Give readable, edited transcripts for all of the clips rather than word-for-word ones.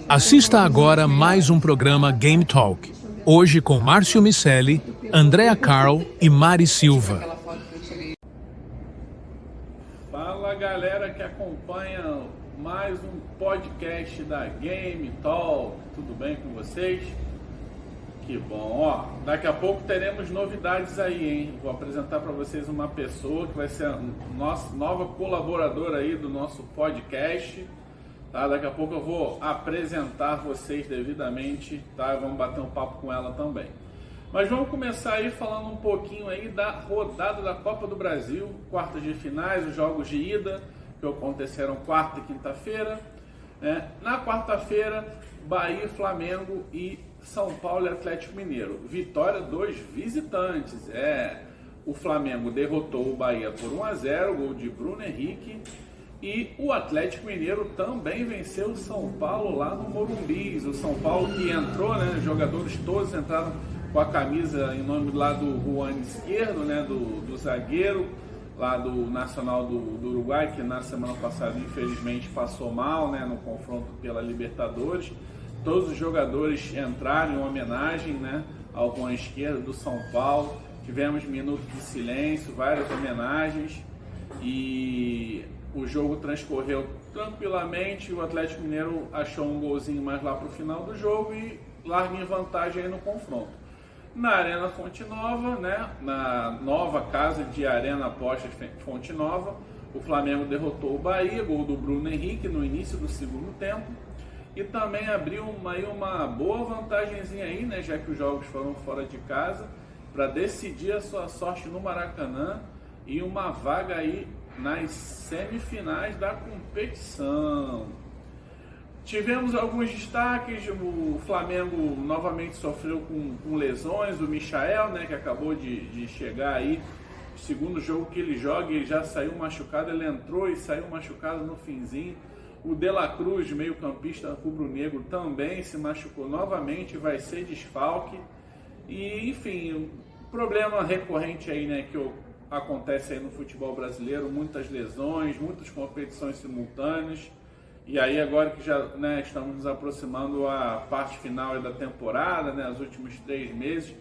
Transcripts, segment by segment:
Assista agora mais um programa Game Talk. Hoje com Márcio Miceli, Andrea Carl e Mari Silva. Fala galera que acompanha mais um podcast da Game Talk. Tudo bem com vocês? Que bom, ó. Daqui a pouco teremos novidades aí, hein? Vou apresentar para vocês uma pessoa que vai ser a nossa nova colaboradora aí do nosso podcast. Tá? Daqui a pouco eu vou apresentar vocês devidamente, tá? Vamos bater um papo com ela também. Mas vamos começar aí falando um pouquinho aí da rodada da Copa do Brasil, quartas de finais, os jogos de ida que aconteceram quarta e quinta-feira. Na quarta-feira, Bahia, Flamengo e São Paulo e Atlético Mineiro. Vitória dos visitantes. O Flamengo derrotou o Bahia por 1-0, gol de Bruno Henrique. E o Atlético Mineiro também venceu o São Paulo lá no Morumbi. O São Paulo que entrou, né? Os jogadores todos entraram com a camisa em nome lá do Juan Esquerdo, né? Do zagueiro lá do Nacional do Uruguai, que na semana passada infelizmente passou mal, né? No confronto pela Libertadores. Todos os jogadores entraram em homenagem, né? Ao Juan Esquerdo do São Paulo. Tivemos minutos de silêncio, várias homenagens e o jogo transcorreu tranquilamente. O Atlético Mineiro achou um golzinho mais lá para o final do jogo e larga em vantagem aí no confronto. Na Arena Fonte Nova, né, na nova casa de Arena Apostas Fonte Nova, o Flamengo derrotou o Bahia, gol do Bruno Henrique no início do segundo tempo. E também abriu uma boa vantagenzinha aí, né, já que os jogos foram fora de casa, para decidir a sua sorte no Maracanã e uma vaga aí nas semifinais da competição. Tivemos alguns destaques. O Flamengo novamente sofreu com lesões. O Michael, né, que acabou de chegar aí, segundo jogo que ele joga, ele já saiu machucado. Ele entrou e saiu machucado no finzinho. O De La Cruz, meio campista rubro-negro, também se machucou novamente, vai ser desfalque. E enfim, problema recorrente aí, né, que acontece aí no futebol brasileiro, muitas lesões, muitas competições simultâneas. E aí agora que já, né, estamos nos aproximando a parte final da temporada, né, os últimos 3 meses,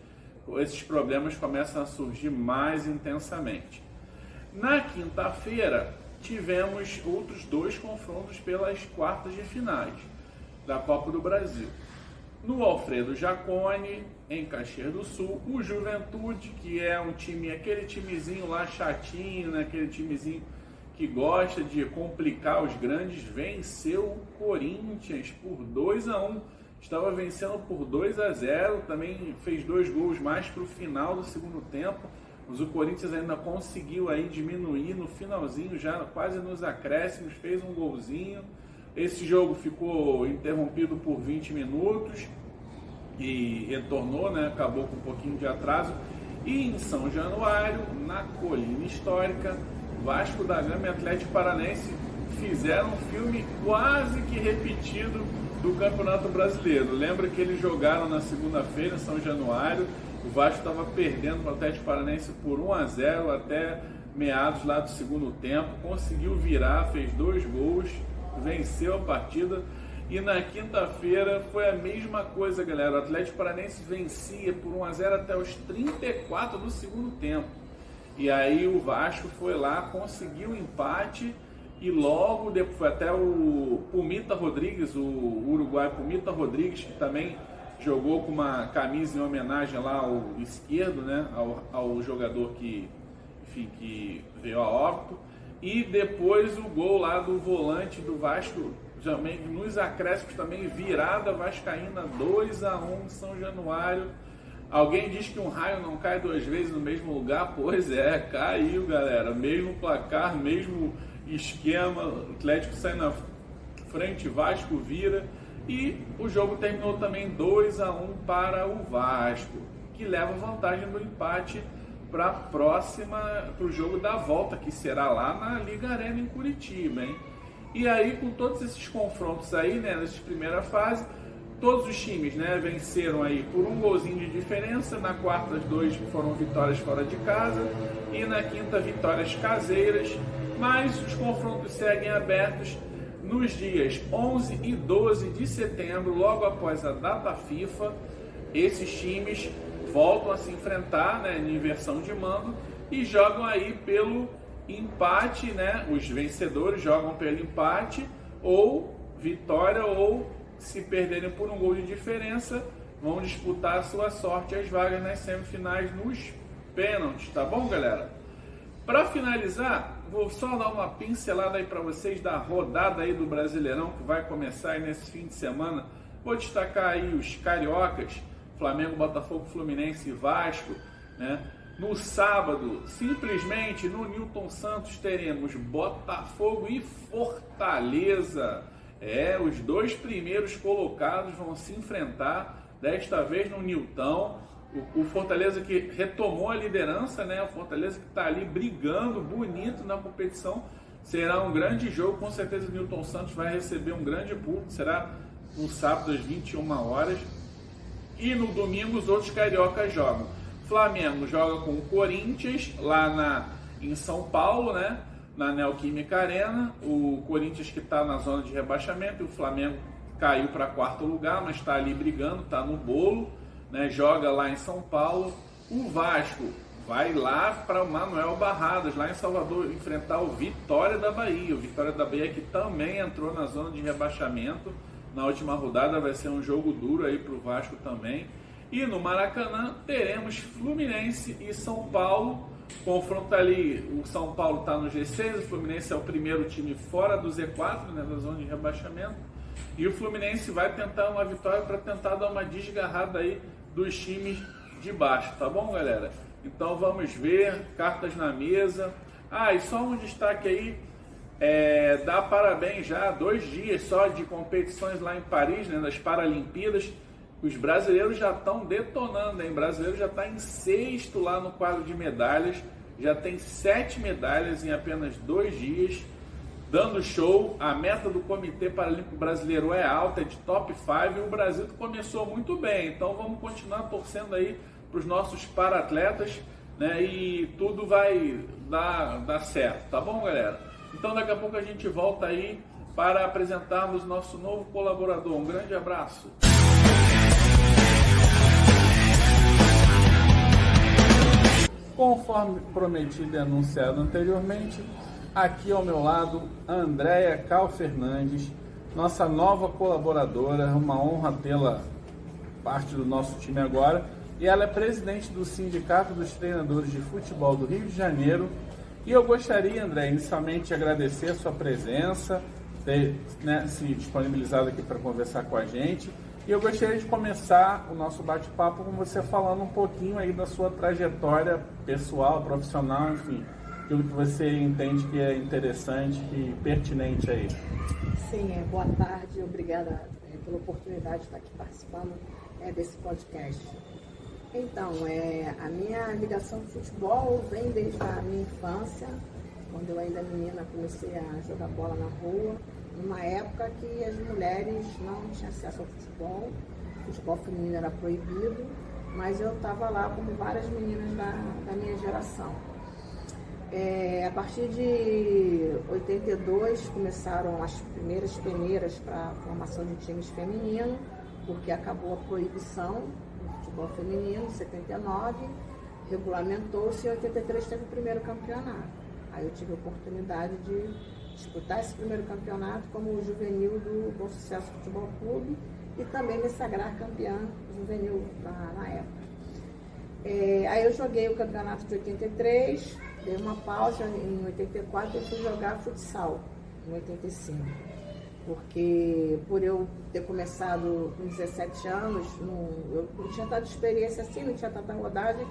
esses problemas começam a surgir mais intensamente. Na quinta-feira tivemos outros 2 confrontos pelas quartas de finais da Copa do Brasil. No Alfredo Jaconi, em Caxias do Sul, o Juventude, que é um time, aquele timezinho lá chatinho, né? Aquele timezinho que gosta de complicar os grandes, venceu o Corinthians por 2-1. Estava vencendo por 2-0, também fez 2 gols mais para o final do segundo tempo, mas o Corinthians ainda conseguiu aí diminuir no finalzinho, já quase nos acréscimos, fez um golzinho. Esse jogo ficou interrompido por 20 minutos e retornou, né? Acabou com um pouquinho de atraso. E em São Januário, na Colina Histórica, Vasco da Gama e Atlético Paranaense fizeram um filme quase que repetido do Campeonato Brasileiro. Lembra que eles jogaram na segunda-feira em São Januário, o Vasco estava perdendo para o Atlético Paranaense por 1-0 até meados lá do segundo tempo, conseguiu virar, fez 2 gols, venceu a partida. E na quinta-feira foi a mesma coisa, galera. O Atlético Paranaense vencia por 1-0 até os 34 do segundo tempo. E aí o Vasco foi lá, conseguiu o empate e logo depois foi até o Pumita Rodrigues, o uruguai Pumita Rodrigues, que também jogou com uma camisa em homenagem lá ao esquerdo, né, ao jogador que veio a óbito. E depois o gol lá do volante do Vasco, também, nos acréscimos também, virada vascaína, 2-1 em São Januário. Alguém diz que um raio não cai 2 vezes no mesmo lugar? Pois é, caiu, galera. Mesmo placar, mesmo esquema, o Atlético sai na frente, Vasco vira. E o jogo terminou também 2-1 para o Vasco, que leva vantagem do empate para o jogo da volta, que será lá na Liga Arena em Curitiba, hein? E aí, com todos esses confrontos aí, né, nessa primeira fase, todos os times, né, venceram aí por 1 golzinho de diferença. Na quarta, as 2 foram vitórias fora de casa e na quinta, vitórias caseiras. Mas os confrontos seguem abertos. nos dias 11 e 12 de setembro, logo após a data FIFA, esses times voltam a se enfrentar, né, em inversão de mando e jogam aí pelo empate, né? Os vencedores jogam pelo empate ou vitória, ou se perderem por um gol de diferença, vão disputar a sua sorte as vagas nas semifinais nos pênaltis, tá bom, galera? Para finalizar, vou só dar uma pincelada aí para vocês da rodada aí do Brasileirão que vai começar aí nesse fim de semana. Vou destacar aí os cariocas, Flamengo, Botafogo, Fluminense e Vasco, né? No sábado, simplesmente no Newton Santos, teremos Botafogo e Fortaleza. Os dois primeiros colocados vão se enfrentar, desta vez no Newton. O Fortaleza que retomou a liderança, né? O Fortaleza que está ali brigando bonito na competição. Será um grande jogo, com certeza o Newton Santos vai receber um grande público. Será no sábado às 21 horas. E no domingo os outros cariocas jogam. Flamengo joga com o Corinthians lá em São Paulo, né? Na Neoquímica Arena. O Corinthians que está na zona de rebaixamento, e o Flamengo caiu para quarto lugar, mas está ali brigando, está no bolo, né? Joga lá em São Paulo. O Vasco vai lá para o Manuel Barradas, lá em Salvador, enfrentar o Vitória da Bahia. O Vitória da Bahia que também entrou na zona de rebaixamento na última rodada, vai ser um jogo duro aí para o Vasco também. E no Maracanã teremos Fluminense e São Paulo. Confronto ali, o São Paulo está no G6, o Fluminense é o primeiro time fora do Z4, né, da zona de rebaixamento. E o Fluminense vai tentar uma vitória para tentar dar uma desgarrada aí dos times de baixo, tá bom, galera? Então vamos ver, cartas na mesa. E só um destaque aí, dá parabéns já, 2 dias só de competições lá em Paris, né, nas Paralimpíadas. Os brasileiros já estão detonando, hein? O brasileiro já está em 6º lá no quadro de medalhas, já tem 7 medalhas em apenas 2 dias, dando show. A meta do Comitê Paralímpico Brasileiro é alta, é de top 5, e o Brasil começou muito bem, então vamos continuar torcendo aí para os nossos para-atletas, né? E tudo vai dar certo, tá bom, galera? Então daqui a pouco a gente volta aí para apresentarmos nosso novo colaborador. Um grande abraço! Conforme prometido e anunciado anteriormente, aqui ao meu lado, Andréa Cal Fernandes, nossa nova colaboradora. Uma honra tê-la parte do nosso time agora. E ela é presidente do Sindicato dos Treinadores de Futebol do Rio de Janeiro. E eu gostaria, Andréa, inicialmente de agradecer a sua presença, ter, né, se disponibilizado aqui para conversar com a gente. E eu gostaria de começar o nosso bate-papo com você falando um pouquinho aí da sua trajetória pessoal, profissional, enfim, aquilo que você entende que é interessante e pertinente aí. Sim, boa tarde, obrigada pela oportunidade de estar aqui participando desse podcast. Então, a minha ligação com o futebol vem desde a minha infância, quando eu ainda menina comecei a jogar bola na rua, numa época que as mulheres não tinham acesso ao futebol, o futebol feminino era proibido, mas eu estava lá como várias meninas da minha geração. A partir de 82 começaram as primeiras peneiras para a formação de times femininos, porque acabou a proibição do futebol feminino em 79, regulamentou-se e em 83 teve o primeiro campeonato. Aí eu tive a oportunidade de disputar esse primeiro campeonato como juvenil do Bom Sucesso Futebol Clube e também me sagrar campeã juvenil na época. Aí eu joguei o campeonato de 83, dei uma pausa em 84 e fui jogar futsal em 85. Porque por eu ter começado com 17 anos, eu não tinha tanta experiência assim, não tinha tanta rodagem,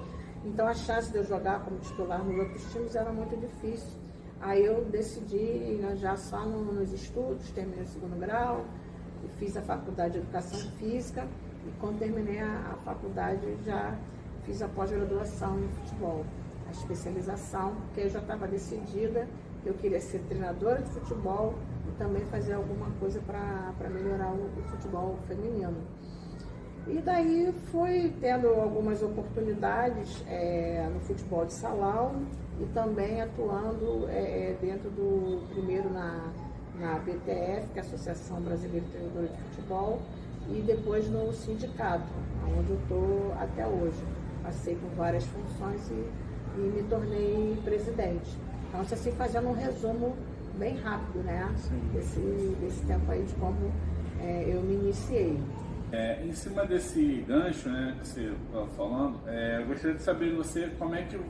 então a chance de eu jogar como titular nos outros times era muito difícil. Aí eu decidi já só nos estudos, terminei o 2º grau, fiz a faculdade de Educação Física e quando terminei a faculdade já fiz a pós-graduação em futebol, a especialização, porque eu já estava decidida, eu queria ser treinadora de futebol e também fazer alguma coisa para melhorar o futebol feminino. E daí fui tendo algumas oportunidades no futebol de salão e também atuando dentro do primeiro na na BTF, que é a Associação Brasileira de Treinadores de Futebol, e depois no sindicato, onde eu estou até hoje. Passei por várias funções e me tornei presidente. Então, assim, fazendo um resumo bem rápido, né? Desse tempo aí de como eu me iniciei. Em cima desse gancho, né, que você estava falando, eu gostaria de saber de você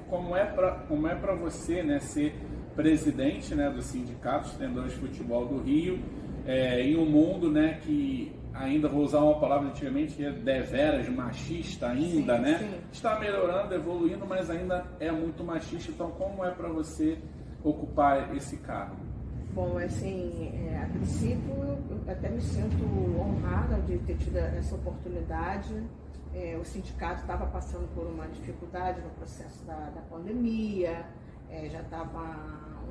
como é para você, né, ser presidente, né, do Sindicato dos Treinadores de Futebol do Rio, em um mundo, né, que ainda, vou usar uma palavra antigamente, que é deveras machista ainda, né? Sim. Está melhorando, evoluindo, mas ainda é muito machista. Então, como é para você ocupar esse cargo? Bom, assim, a princípio eu até me sinto honrada de ter tido essa oportunidade. O sindicato estava passando por uma dificuldade no processo da pandemia, já estava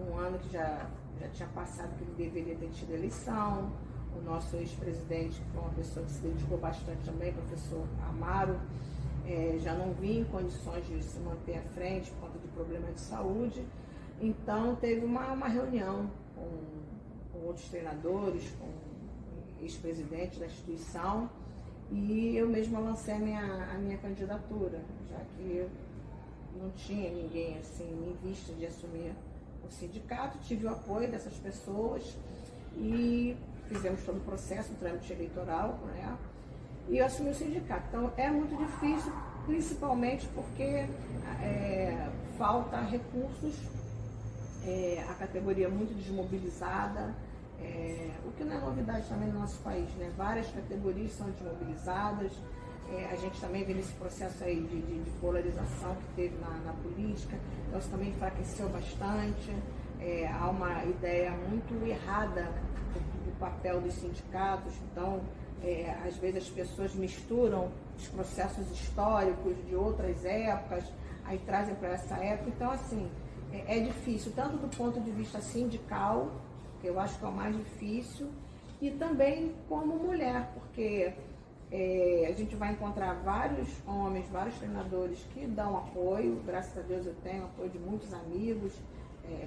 um ano que já tinha passado que ele deveria ter tido eleição. O nosso ex-presidente, que foi uma pessoa que se dedicou bastante também, professor Amaro, já não vinha em condições de se manter à frente por conta de problemas de saúde. Então, teve uma reunião com outros treinadores, com ex-presidentes da instituição, e eu mesma lancei a minha candidatura, já que não tinha ninguém assim em vista de assumir o sindicato. Tive o apoio dessas pessoas e fizemos todo o processo, o trâmite eleitoral, né? E eu assumi o sindicato. Então é muito difícil, principalmente porque falta recursos, a categoria é muito desmobilizada, o que não é novidade também no nosso país, né? Várias categorias são desmobilizadas. A gente também vê nesse processo aí de polarização que teve na política, então isso também enfraqueceu bastante. Há uma ideia muito errada do papel dos sindicatos, então às vezes as pessoas misturam os processos históricos de outras épocas, aí trazem para essa época. Então, assim, é difícil, tanto do ponto de vista sindical, que eu acho que é o mais difícil, e também como mulher, porque a gente vai encontrar vários homens, vários treinadores que dão apoio. Graças a Deus eu tenho apoio de muitos amigos,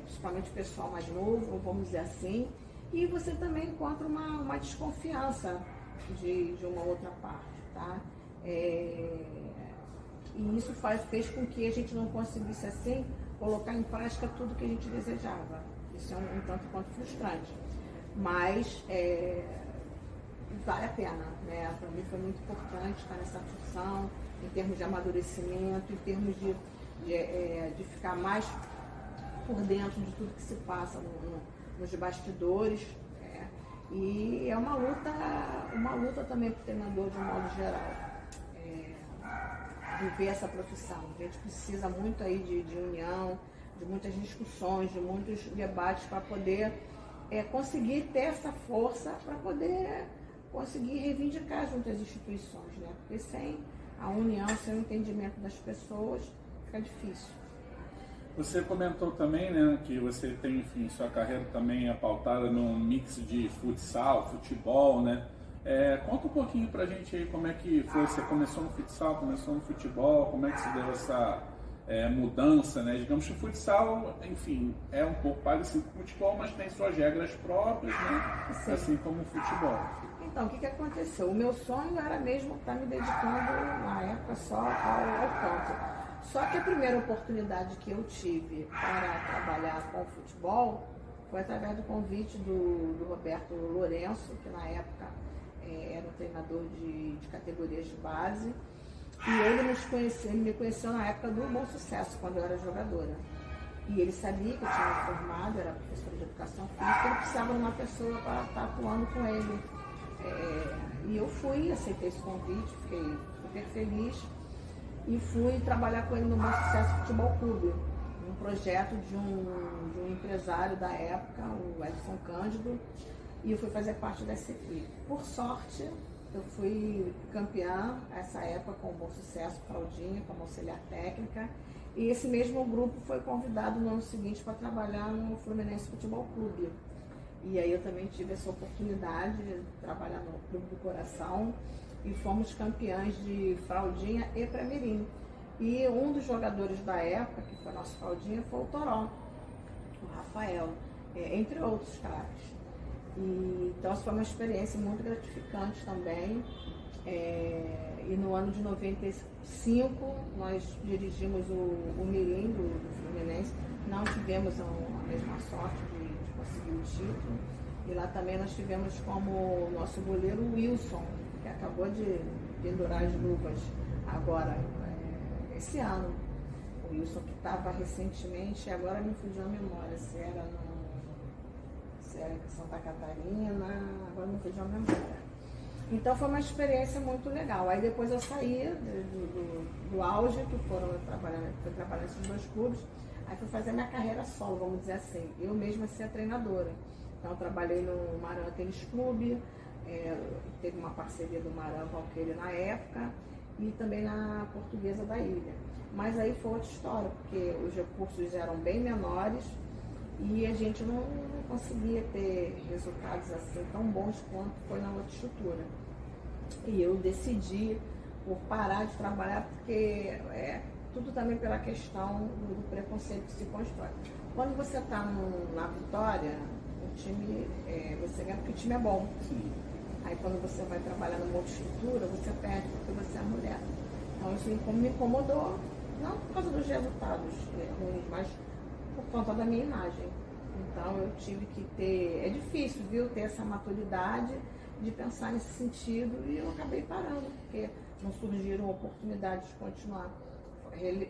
principalmente pessoal mais novo, vamos dizer assim, e você também encontra uma desconfiança de uma outra parte, tá? E isso fez com que a gente não conseguisse, assim, colocar em prática tudo que a gente desejava. Isso é um tanto quanto frustrante, mas vale a pena, né? Para mim foi muito importante estar nessa função, em termos de amadurecimento, em termos de ficar mais por dentro de tudo que se passa nos bastidores. E é uma luta também para o treinador de um modo geral. Viver essa profissão. A gente precisa muito aí de união, de muitas discussões, de muitos debates para poder conseguir ter essa força para poder conseguir reivindicar junto às instituições, né? Porque sem a união, sem o entendimento das pessoas, fica difícil. Você comentou também, né, que você tem, enfim, sua carreira também é pautada num mix de futsal, futebol, né? Conta um pouquinho pra gente aí como é que foi. Você começou no futsal, começou no futebol, como é que se deu essa mudança, né? Digamos que o futsal, enfim, é um pouco parecido com o futebol, mas tem suas regras próprias, né? Sim. Assim como o futebol. Então, o que aconteceu? O meu sonho era mesmo estar me dedicando, na época, só ao campo. Só que a primeira oportunidade que eu tive para trabalhar com o futebol foi através do convite do Roberto Lourenço, que na época era um treinador de categorias de base. E ele me conheceu na época do Bom Sucesso, quando eu era jogadora. E ele sabia que eu tinha me formado, era professora de educação física, ele precisava de uma pessoa para estar atuando com ele. E eu fui, aceitei esse convite, fiquei super feliz e fui trabalhar com ele no Bom Sucesso Futebol Clube, um projeto de um empresário da época, o Edson Cândido, e eu fui fazer parte dessa equipe. Por sorte, eu fui campeã essa época com o Bom Sucesso, Claudinha, como auxiliar técnica, e esse mesmo grupo foi convidado no ano seguinte para trabalhar no Fluminense Futebol Clube. E aí eu também tive essa oportunidade de trabalhar no Clube do Coração e fomos campeãs de fraldinha e pré-mirim. E um dos jogadores da época, que foi nosso fraldinha, foi o Toró, o Rafael, entre outros caras. Então, essa foi uma experiência muito gratificante também. E no ano de 95, nós dirigimos o Mirim do Fluminense. Não tivemos a mesma sorte de conseguir o título. E lá também nós tivemos como nosso goleiro o Wilson, que acabou de pendurar as luvas agora, esse ano. O Wilson que estava recentemente, agora me fugiu a memória, se era em Santa Catarina, agora me fugiu a memória. Então foi uma experiência muito legal. Aí depois eu saí do auge, que fui trabalhar nesses 2 clubes, aí fui fazer minha carreira solo, vamos dizer assim. Eu mesma ser a treinadora. Então eu trabalhei no Maran Tênis Clube, teve uma parceria do Maran com ele na época, e também na Portuguesa da Ilha. Mas aí foi outra história, porque os recursos eram bem menores e a gente não conseguia ter resultados assim tão bons quanto foi na outra estrutura. E eu decidi por parar de trabalhar, porque tudo também pela questão do preconceito que se constrói. Quando você está na vitória, o time, você ganha porque o time é bom. Sim. Aí quando você vai trabalhar numa outra estrutura, você perde porque você é mulher. Então isso me incomodou, não por causa dos resultados ruins, mas por conta da minha imagem. Então eu tive que ter, é difícil, viu, ter essa maturidade de pensar nesse sentido, e eu acabei parando, porque não surgiram oportunidades de continuar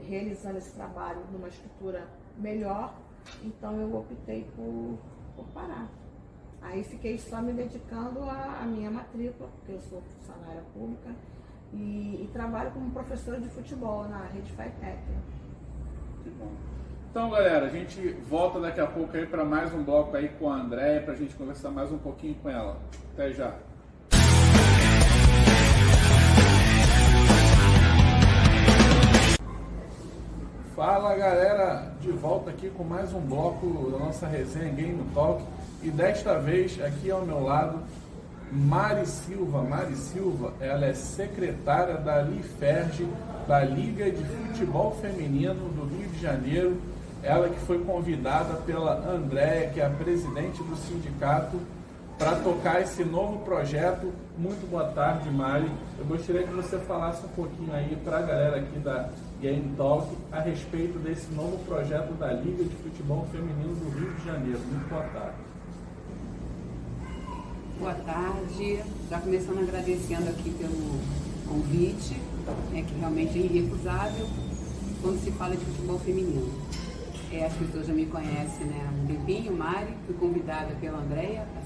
realizando esse trabalho numa estrutura melhor, então eu optei por parar. Aí fiquei só me dedicando à minha matrícula, porque eu sou funcionária pública, e trabalho como professora de futebol na Rede Fitec. Que bom. Então, galera, a gente volta daqui a pouco aí para mais um bloco aí com a Andréia, para a gente conversar mais um pouquinho com ela. Até já. Fala, galera, de volta aqui com mais um bloco da nossa resenha Game Talk, e desta vez aqui ao meu lado Mari Silva. Mari Silva, ela é secretária da LIFERJ, da Liga de Futebol Feminino do Rio de Janeiro. Ela que foi convidada pela Andréia, que é a presidente do sindicato, para tocar esse novo projeto. Muito boa tarde, Mari. Eu gostaria que você falasse um pouquinho aí para a galera aqui da Game Talk a respeito desse novo projeto da Liga de Futebol Feminino do Rio de Janeiro. Muito boa tarde. Boa tarde. Já começando agradecendo aqui pelo convite, que realmente é irrecusável quando se fala de futebol feminino. As pessoas já me conhecem, né, há um tempinho. Mari, fui convidada pela Andréia, a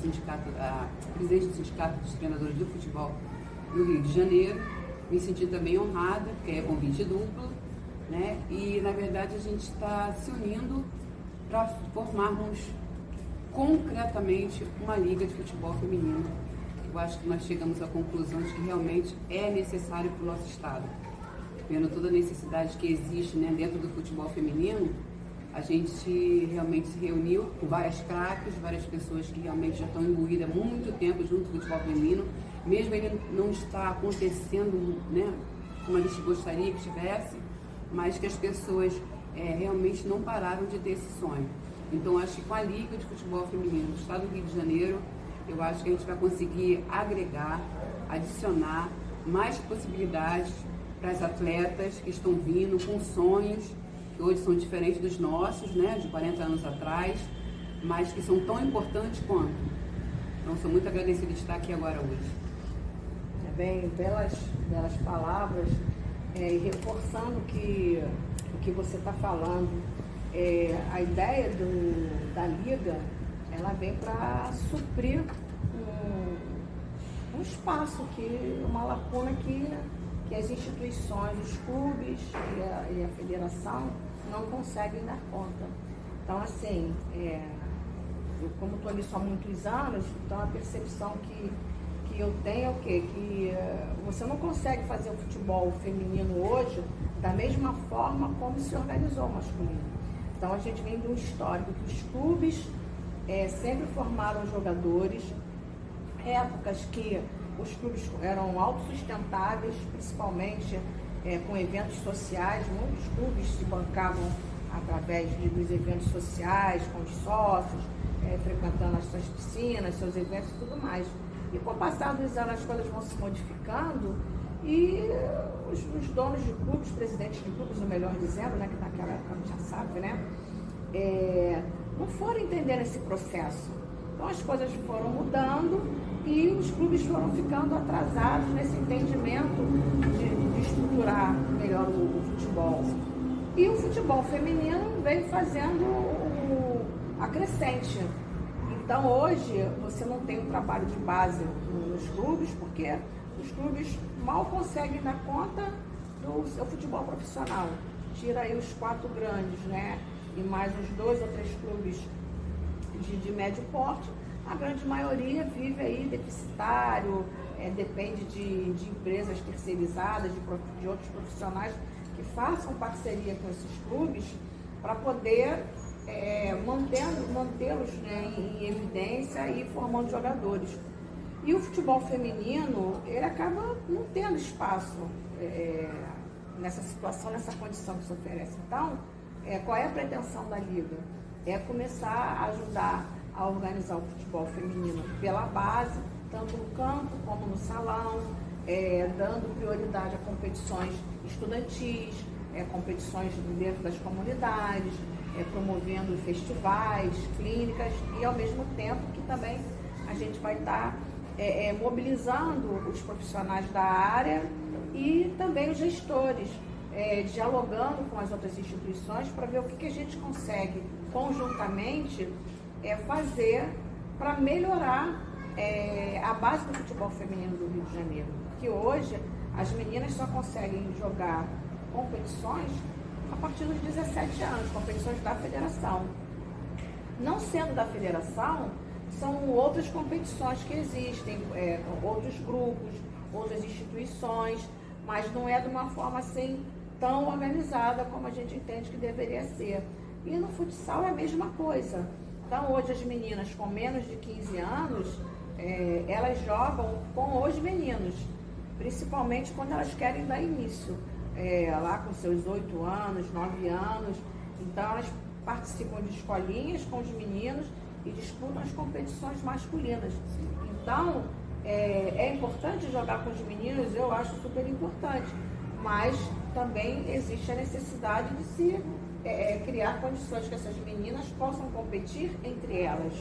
presidente do Sindicato dos Treinadores do Futebol do Rio de Janeiro. Me senti também honrada, porque é convite duplo, né? E, na verdade, a gente está se unindo para formarmos concretamente uma liga de futebol feminino. Eu acho que nós chegamos à conclusão de que realmente é necessário para o nosso estado. Vendo toda a necessidade que existe, né, dentro do futebol feminino, a gente realmente se reuniu com várias craques, várias pessoas que realmente já estão imbuídas há muito tempo junto com o futebol feminino, mesmo ele não está acontecendo, né, como a gente gostaria que estivesse, mas que as pessoas realmente não pararam de ter esse sonho. Então, acho que com a Liga de Futebol Feminino do Estado do Rio de Janeiro, eu acho que a gente vai conseguir agregar, adicionar mais possibilidades para as atletas que estão vindo com sonhos, que hoje são diferentes dos nossos, né, de 40 anos atrás, mas que são tão importantes quanto. Então, sou muito agradecida de estar aqui agora hoje. Bem, belas palavras, e reforçando o que você está falando. A ideia da Liga, ela vem para suprir um espaço, uma lacuna que as instituições, os clubes e a federação não conseguem dar conta. Então, assim, eu como estou nisso há muitos anos, então a percepção que eu tenho é o quê? Que você não consegue fazer o futebol feminino hoje da mesma forma como se organizou o masculino. Então, a gente vem de um histórico que os clubes sempre formaram jogadores, épocas que os clubes eram autossustentáveis, principalmente com eventos sociais. Muitos clubes se bancavam através dos eventos sociais, com os sócios, frequentando as suas piscinas, seus eventos e tudo mais. E com o passar dos anos as coisas vão se modificando e os donos de clubes, presidentes de clubes, ou melhor dizendo, né, que naquela época a gente já sabe, né, não foram entendendo esse processo. Então as coisas foram mudando e os clubes foram ficando atrasados nesse entendimento de estruturar melhor o futebol. E o futebol feminino veio fazendo a crescente. Então hoje você não tem um trabalho de base nos clubes, porque os clubes mal conseguem dar conta do seu futebol profissional. Tira aí os 4 grandes, né? E mais uns 2 ou 3 clubes de médio porte, a grande maioria vive aí deficitário, depende de empresas terceirizadas, de outros profissionais que façam parceria com esses clubes para poder mantê-los, né, em evidência e formando jogadores. E o futebol feminino, ele acaba não tendo espaço nessa situação, nessa condição que se oferece. Então, qual é a pretensão da Liga? É começar a ajudar a organizar o futebol feminino pela base, tanto no campo como no salão, dando prioridade a competições estudantis, competições dentro das comunidades, promovendo festivais, clínicas e ao mesmo tempo que também a gente vai estar mobilizando os profissionais da área e também os gestores, dialogando com as outras instituições para ver o que a gente consegue conjuntamente fazer para melhorar a base do futebol feminino do Rio de Janeiro. Porque hoje as meninas só conseguem jogar competições a partir dos 17 anos, competições da federação. Não sendo da federação, são outras competições que existem, outros grupos, outras instituições, mas não é de uma forma assim tão organizada como a gente entende que deveria ser. E no futsal é a mesma coisa. Então hoje as meninas com menos de 15 anos, elas jogam com os meninos, principalmente quando elas querem dar início, lá com seus 8 anos, 9 anos. Então elas participam de escolinhas com os meninos e disputam as competições masculinas. Então é importante jogar com os meninos, eu acho super importante, mas também existe a necessidade de se criar condições que essas meninas possam competir entre elas,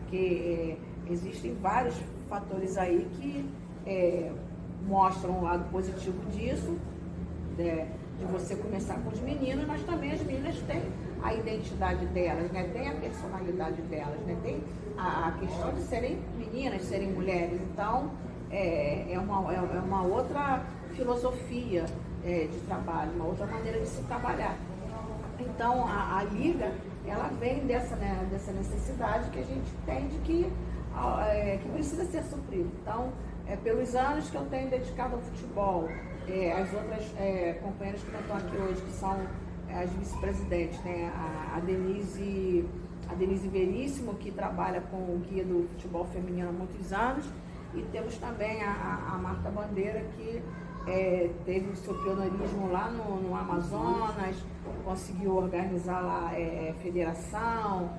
porque existem vários fatores aí que mostram o lado positivo disso, de você começar com os meninos, mas também as meninas têm a identidade delas, né? Tem a personalidade delas, né? Tem a questão de serem meninas, serem mulheres. Então é uma outra filosofia de trabalho, uma outra maneira de se trabalhar. Então a Liga, ela vem dessa necessidade que a gente entende que precisa ser suprido. Então, pelos anos que eu tenho dedicado ao futebol, as outras companheiras que não estão aqui hoje, que são as vice-presidentes, né? A Denise Veríssimo, que trabalha com o guia do futebol feminino há muitos anos, e temos também a Marta Bandeira, que teve o seu pioneirismo lá no Amazonas, conseguiu organizar lá federação,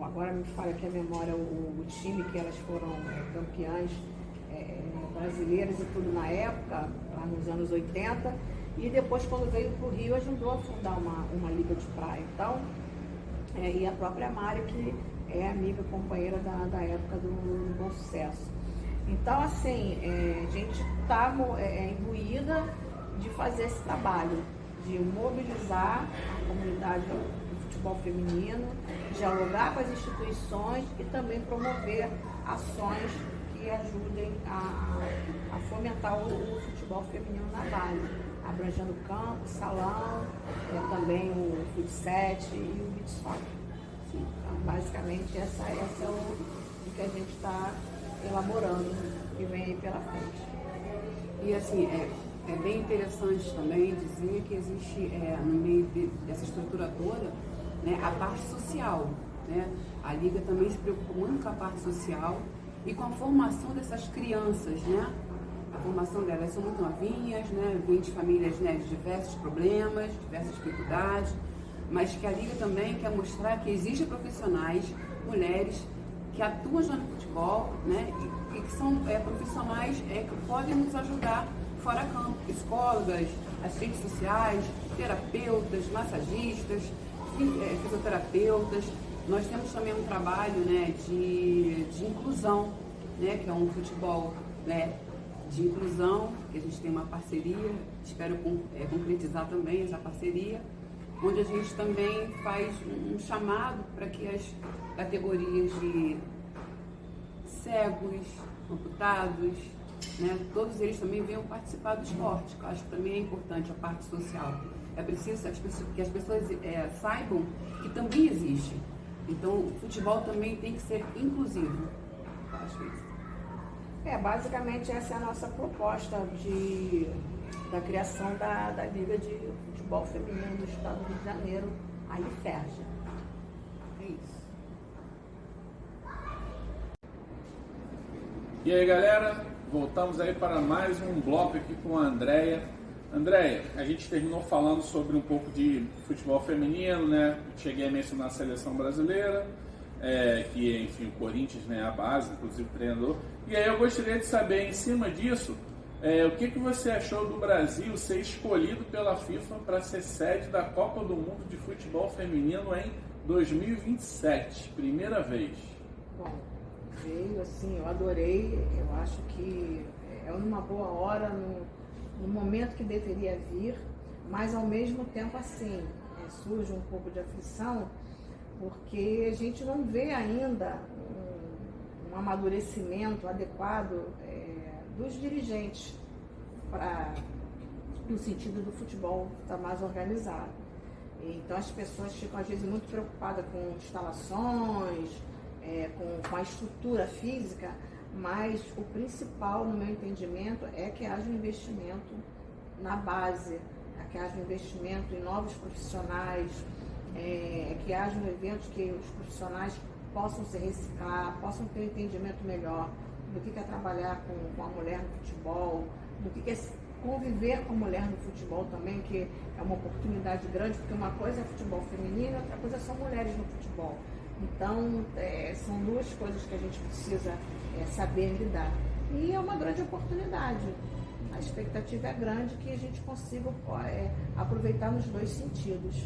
agora me falha aqui a memória, o time que elas foram campeãs brasileiras e tudo na época, lá nos anos 80, e depois quando veio para o Rio ajudou a fundar uma liga de praia. Então, e a própria Mari, que é amiga, companheira da época do Bom Sucesso. Então, assim, a gente está imbuída de fazer esse trabalho, de mobilizar a comunidade do futebol feminino, dialogar com as instituições e também promover ações que ajudem a fomentar o futebol feminino na base, abrangendo campo, salão, também o futsal e o beach soccer. Então, basicamente, essa é o que a gente está elaborando, que vem aí pela frente. E assim, é bem interessante também dizer que existe no meio dessa estrutura toda, né, a parte social, né? A Liga também se preocupa muito com a parte social e com a formação dessas crianças, né? A formação delas são muito novinhas, né? Vêm de famílias, né, de diversos problemas, diversas dificuldades, mas que a Liga também quer mostrar que existem profissionais, mulheres, que atuam já no futebol, né, e que são profissionais que podem nos ajudar fora campo, psicólogas, assistentes sociais, terapeutas, massagistas, fisioterapeutas. Nós temos também um trabalho, né, de inclusão, né, que é um futebol, né, de inclusão, que a gente tem uma parceria, espero concretizar também essa parceria, onde a gente também faz um chamado para que as categorias de cegos, amputados, né, todos eles também venham participar do esporte, que eu acho que também é importante a parte social. É preciso que as pessoas saibam que também existe. Então, o futebol também tem que ser inclusivo. Eu acho isso. Basicamente essa é a nossa proposta da criação da Liga de Futebol Feminino do Estado do Rio de Janeiro, a Liferja. É isso. E aí, galera, voltamos aí para mais um bloco aqui com a Andréia. Andréia, a gente terminou falando sobre um pouco de futebol feminino, né? Cheguei a mencionar a seleção brasileira, que, enfim, o Corinthians, né, é a base, inclusive o treinador. E aí eu gostaria de saber, em cima disso, o que você achou do Brasil ser escolhido pela FIFA para ser sede da Copa do Mundo de Futebol Feminino em 2027, primeira vez? Bom, veio assim, eu adorei, eu acho que é uma boa hora, no momento que deveria vir, mas ao mesmo tempo assim, surge um pouco de aflição, porque a gente não vê ainda um amadurecimento adequado dos dirigentes no sentido do futebol estar mais organizado. Então as pessoas ficam às vezes muito preocupadas com instalações, com a estrutura física, mas o principal, no meu entendimento, é que haja um investimento na base, que haja um investimento em novos profissionais, que haja um evento que os profissionais possam se reciclar, possam ter um entendimento melhor do que é trabalhar com a mulher no futebol, do que é conviver com a mulher no futebol também, que é uma oportunidade grande, porque uma coisa é futebol feminino, outra coisa são mulheres no futebol. Então, são duas coisas que a gente precisa saber lidar. E é uma grande oportunidade. A expectativa é grande que a gente consiga aproveitar nos dois sentidos.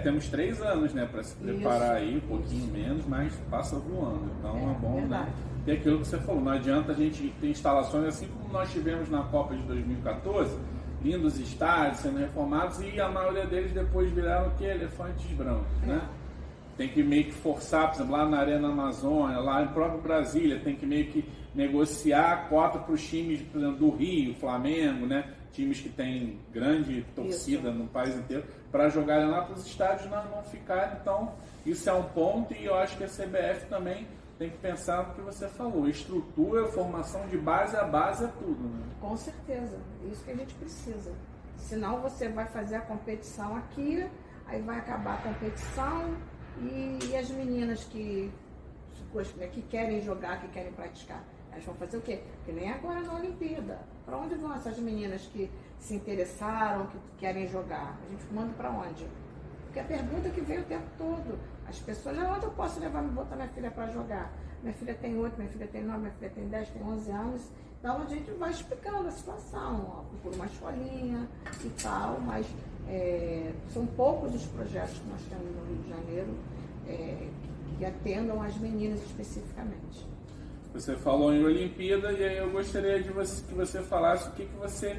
Temos 3 anos, né, para se preparar aí, um pouquinho menos, mas passa voando. Então é bom, verdade, né? E aquilo que você falou, não adianta a gente ter instalações assim como nós tivemos na Copa de 2014, lindos estádios sendo reformados, e a maioria deles depois viraram o quê? Elefantes brancos, né? Tem que meio que forçar, por exemplo, lá na Arena Amazônia, lá em próprio Brasília, tem que meio que negociar cota para os times, por exemplo, do Rio, Flamengo, né? Times que têm grande torcida no país inteiro, para jogarem lá para os estádios não ficarem. Então, isso é um ponto, e eu acho que a CBF também tem que pensar no que você falou. Estrutura, formação de base a base é tudo, né? Com certeza, isso que a gente precisa. Senão você vai fazer a competição aqui, aí vai acabar a competição, e as meninas que querem jogar, que querem praticar, elas vão fazer o quê? Que nem agora na Olimpíada. Para onde vão essas meninas que se interessaram, que querem jogar? A gente manda para onde? Porque a pergunta que veio o tempo todo, as pessoas, onde eu posso botar minha filha para jogar? Minha filha tem 8, minha filha tem 9, minha filha tem 10, tem 11 anos. Então a gente vai explicando a situação, procura uma escolinha e tal, mas são poucos os projetos que nós temos no Rio de Janeiro que atendam as meninas especificamente. Você falou em Olimpíada, e aí eu gostaria que você falasse o que você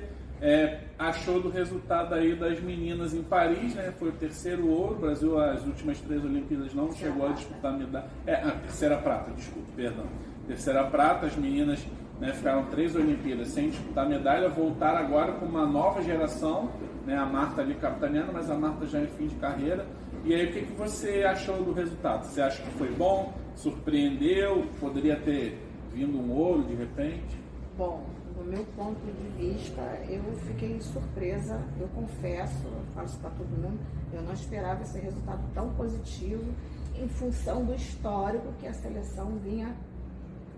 achou do resultado aí das meninas em Paris, né? Foi o 3º ouro, o Brasil as últimas 3 Olimpíadas não chegou a disputar medalha. A 3ª prata, desculpa, perdão. 3ª prata, as meninas, né, ficaram 3 Olimpíadas sem disputar medalha, voltaram agora com uma nova geração, né? A Marta ali capitaneando, mas a Marta já em fim de carreira. E aí, o que você achou do resultado? Você acha que foi bom? Surpreendeu? Poderia ter vindo um ouro de repente? Bom, do meu ponto de vista, eu fiquei surpresa, eu confesso, eu falo isso para todo mundo, eu não esperava esse resultado tão positivo em função do histórico que a seleção vinha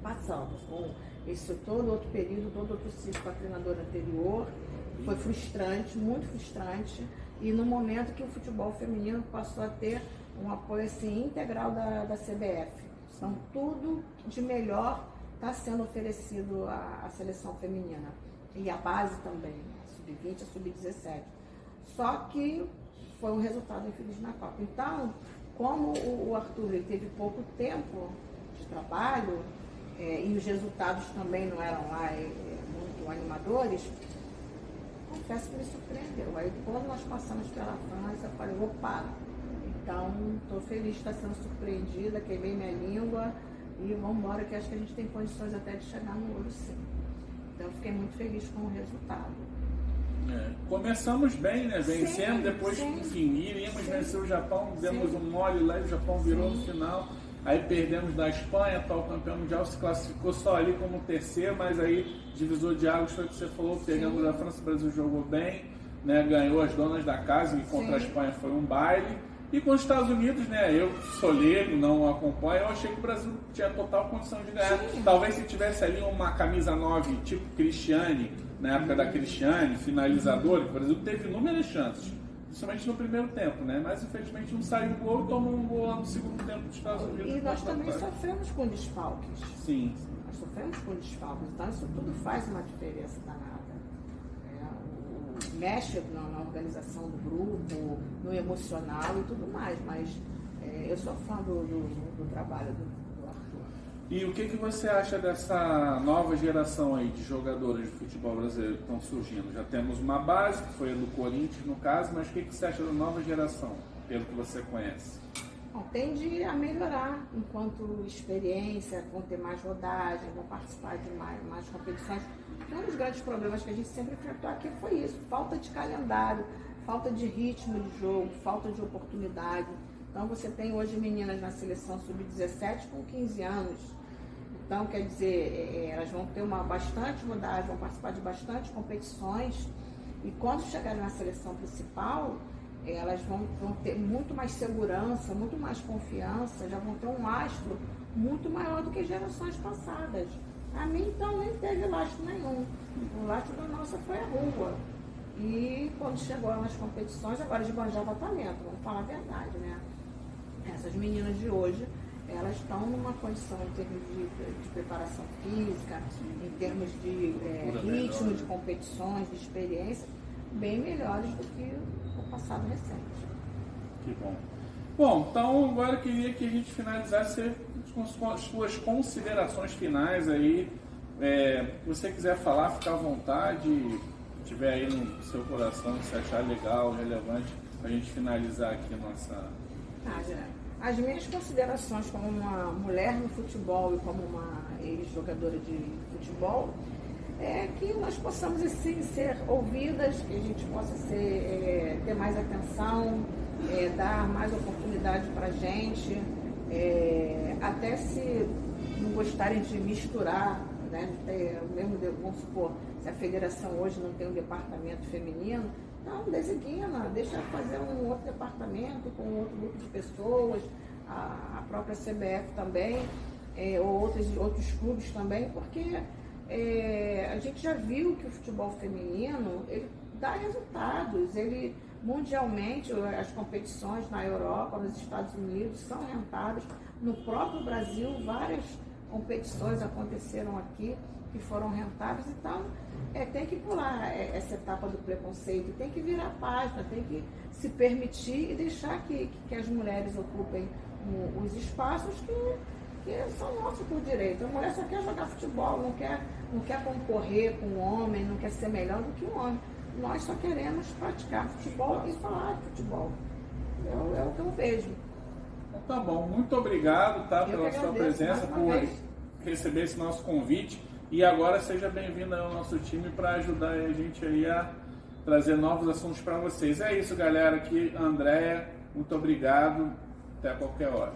passando. Com isso, todo outro período, todo outro ciclo com a treinadora anterior, foi frustrante, muito frustrante. e no momento que o futebol feminino passou a ter um apoio assim, integral da CBF. Então, tudo de melhor está sendo oferecido à seleção feminina. E a base também, a sub-20, a sub-17. Só que foi um resultado infeliz na Copa. Então, como o Arthur ele teve pouco tempo de trabalho, e os resultados também não eram lá muito animadores, confesso que me surpreendeu. Aí, quando nós passamos pela França, eu falei, opa, então estou feliz de estar sendo surpreendida, queimei minha língua e vamos embora, que acho que a gente tem condições até de chegar no ouro, sim. Então, eu fiquei muito feliz com o resultado. Começamos bem, né? Vencendo, depois, sim. Enfim, iríamos vencer o Japão, demos um mole lá e o Japão virou no final. Aí perdemos da Espanha, atual campeão mundial, se classificou só ali como terceiro, mas aí divisor de águas foi o que você falou, perdemos da França, o Brasil jogou bem, né? Ganhou as donas da casa, e contra a Espanha foi um baile. E com os Estados Unidos, né? Eu sou leigo, não acompanho, eu achei que o Brasil tinha total condição de ganhar. Sim. Talvez se tivesse ali uma camisa 9, tipo Cristiane, na época da Cristiane, finalizadora, o Brasil teve inúmeras chances, principalmente no primeiro tempo, né? Mas infelizmente não saiu o gol e tomou um gol lá no segundo tempo dos Estados Unidos. E nós também sofremos com desfalques. Sim. Nós sofremos com desfalques, então isso tudo faz uma diferença danada. Mexe na organização do grupo, no emocional e tudo mais, mas eu sou fã do trabalho do Arthur. E o que você acha dessa nova geração aí de jogadores de futebol brasileiro que estão surgindo? Já temos uma base, que foi a do Corinthians no caso, mas o que você acha da nova geração, pelo que você conhece? Bom, tende a melhorar enquanto experiência, vão ter mais rodagem, vão participar de mais competições. Um dos grandes problemas que a gente sempre enfrentou aqui foi isso, falta de calendário, falta de ritmo de jogo, falta de oportunidade. Então você tem hoje meninas na seleção sub-17 com 15 anos. Então, quer dizer, elas vão ter bastante rodagem, vão participar de bastante competições e quando chegarem na seleção principal, elas vão ter muito mais segurança, muito mais confiança, já vão ter um lastro muito maior do que gerações passadas. A mim, então, nem teve lastro nenhum. O lastro da nossa foi a rua. E quando chegou nas competições, agora esbanjava talento, vamos falar a verdade, né? Essas meninas de hoje, elas estão numa condição em termos de preparação física, em termos de ritmo de competições, de experiência, bem melhores do que o passado recente. Que bom. Bom, então agora eu queria que a gente finalizasse com as suas considerações finais aí. Se você quiser falar, fica à vontade, se tiver aí no seu coração, se achar legal, relevante, a gente finalizar aqui a nossa... As minhas considerações como uma mulher no futebol e como uma ex-jogadora de futebol é que nós possamos assim, ser ouvidas, que a gente possa ter mais atenção, dar mais oportunidade para a gente, até se não gostarem de misturar, né, vamos supor, se a federação hoje não tem um departamento feminino, então designa, deixa fazer um outro departamento com outro grupo de pessoas, a própria CBF também, ou outros clubes também, porque a gente já viu que o futebol feminino ele dá resultados, ele mundialmente as competições na Europa, nos Estados Unidos são rentáveis, no próprio Brasil várias competições aconteceram aqui que foram rentáveis, então tem que pular essa etapa do preconceito, tem que virar página, tem que se permitir e deixar que as mulheres ocupem os espaços que são nossos por direito. A mulher só quer jogar futebol, não quer concorrer com o homem, não quer ser melhor do que o homem. Nós só queremos praticar futebol e falar de futebol. É o que eu vejo. Tá bom, muito obrigado pela sua presença, por receber esse nosso convite. E agora seja bem-vindo ao nosso time para ajudar a gente aí a trazer novos assuntos para vocês. É isso, galera. Aqui, Andréia, muito obrigado. Até qualquer hora.